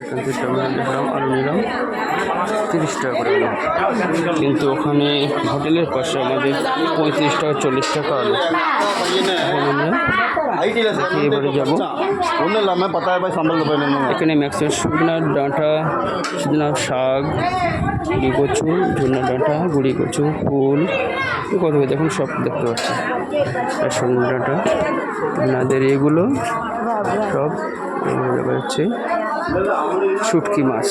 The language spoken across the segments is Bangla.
এখান থেকে টার্মিনাল দেখলাম আলু নিলাম 30 টাকা করে নিলাম, কিন্তু ওখানে হোটেলের পাশে আমাদের 35 টাকা 40 টাকা আলু। এবারে যাবো এখানে ম্যাক্সিমাম শুকনা ডাঁটা, শুকনা শাক, গুড়ি কচু, ধনিয়া ডাঁটা, গুড়ি কচু, ফুল কত দেখুন সব দেখতে পাচ্ছি। আর শুকনো ডাঁটা আপনাদের এগুলো সব দেখা যাচ্ছে। শুটকি মাছ,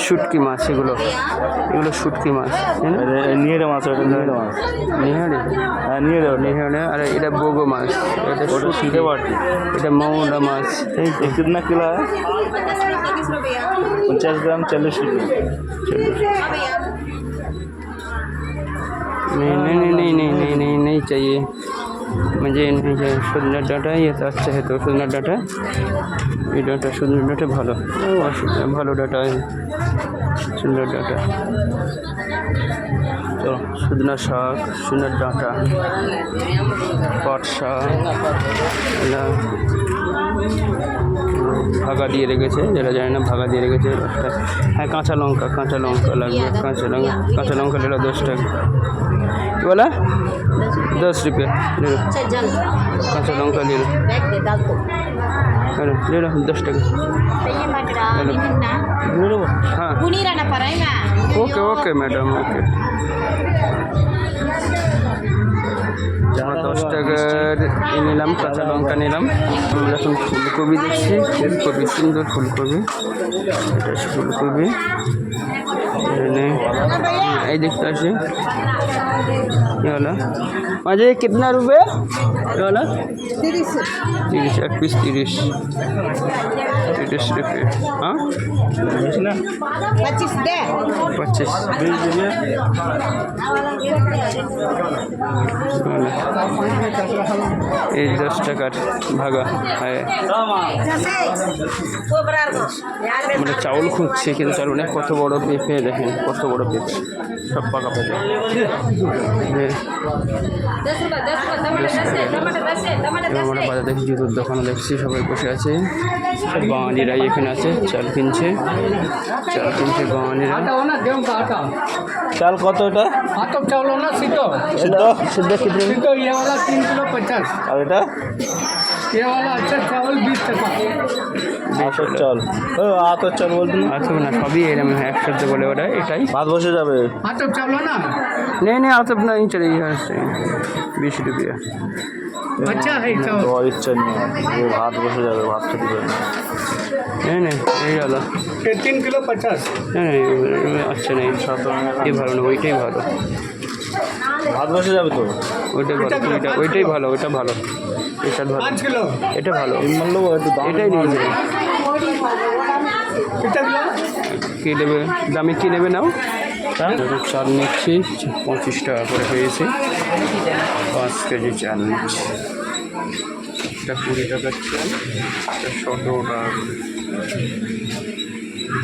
শুটকি মাছ, এগুলো শুটকি মাছ, নিহেরে মাছ, ওটা নিহেরে মাছ, নিহারে, হ্যাঁ নিহেরে নিহারে। আর এটা বগো মাছ, এটা শুটকি, এটা মৌনা মাছ। कितना किलो है? 50 ग्राम 40 रुपये। नहीं चाहिए मुझे, नहीं चाहिए। सुंदर डाटा ये तो अच्छा है, तो सुंदर डाटा, ये डाटा सुंदर डाटा ভালো, ভালো ডাটা, সুন্দর ডাটা। তো সুন্দর শাক, সুন্দর ডাটা, পাট শাক, ভাগা দিয়ে রেখেছে, যারা জানে না ভাগা দিয়ে রেখেছে 10 টাকা। হ্যাঁ কাঁচা লঙ্কা, কাঁচা লঙ্কা লাগবে, কাঁচা লঙ্কা লেলো 10 টাকা। কি বলা? 10 रुपये ले लो, काँचा लौका ले लो, ले लो 10 টাকা। हाँ ओके ओके मैडम ओके। 10 টাকার নিলাম, কাঁচা লঙ্কা নিলাম। আমরা এখন ফুলকপি দেখছি, ফুলকপি সুন্দর ফুলকপি, এটা ফুলকপি এই দেখতে আসি। ये वाला मुझे कितना रुपये? ये वाला 30, एक पीस 30 रुपये। हाँ 25 এই 10 টাকার ভাগা। হ্যাঁ মানে চাউল খুঁজছে, কিন্তু চাউল অনেক কত বড় পেঁপে, দেখেন কত বড় পেঁপে, সব পাকা পেঁপে। আমরা বাজার দেখি, জুতোর দোকানে দেখছি সবাই বসে আছে, সব বাঙালিরাই এখানে আছে, চাল কিনছে বাঙালিরা। चाल कत এটা? हाथों चावल ना सीधो सिद्ध कितने? सीधो ये वाला 3 किलो 50, और এটা ये वाला अच्छा चावल 20 টাকা। আতর চাল, আতর চাল বলতে না, আতপ না, সবই এরকম একসাথে বলে ওটা, এটাই ভাত বসে যাবে। हाथों चावल ना नहीं आतप नहीं चलेगी, 20 रुपया। अच्छा है चावल, তো ইচ্ছা নেই, ভাত বসে যাবে, ভাত খেতে পারবে। नहीं यही वाला, ये 3 किलो 50। नहीं अच्छा नहीं, ये ভালো না, ওইটাই ভালো, ভাত বসে যাবে তো, ওইটাই ভালো, ওইটাই ভালো, ওইটা ভালো, এটা ভালো, 5 কিলো এটা ভালো, মানলো একটু দাম এটাই নিয়ে যাবে। कितना किलो? কী নেবে, দামে কী নেবে নাও। চাল নিচ্ছি 25 টাকা করে পেয়েছি, 5 কেজি চাল নিচ্ছি। এটা 20 টাকার চাল, এটা 17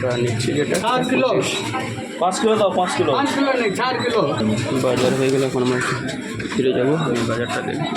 টাকা নিচ্ছি, যেটা 4 किलो, 5 কিলো দাও, 5 কিলো। 5 किलो नहीं 4 किलो। বাজার হয়ে গেলে এখন আমরা ফিরে যাবো, আমি বাজারটা দেখি।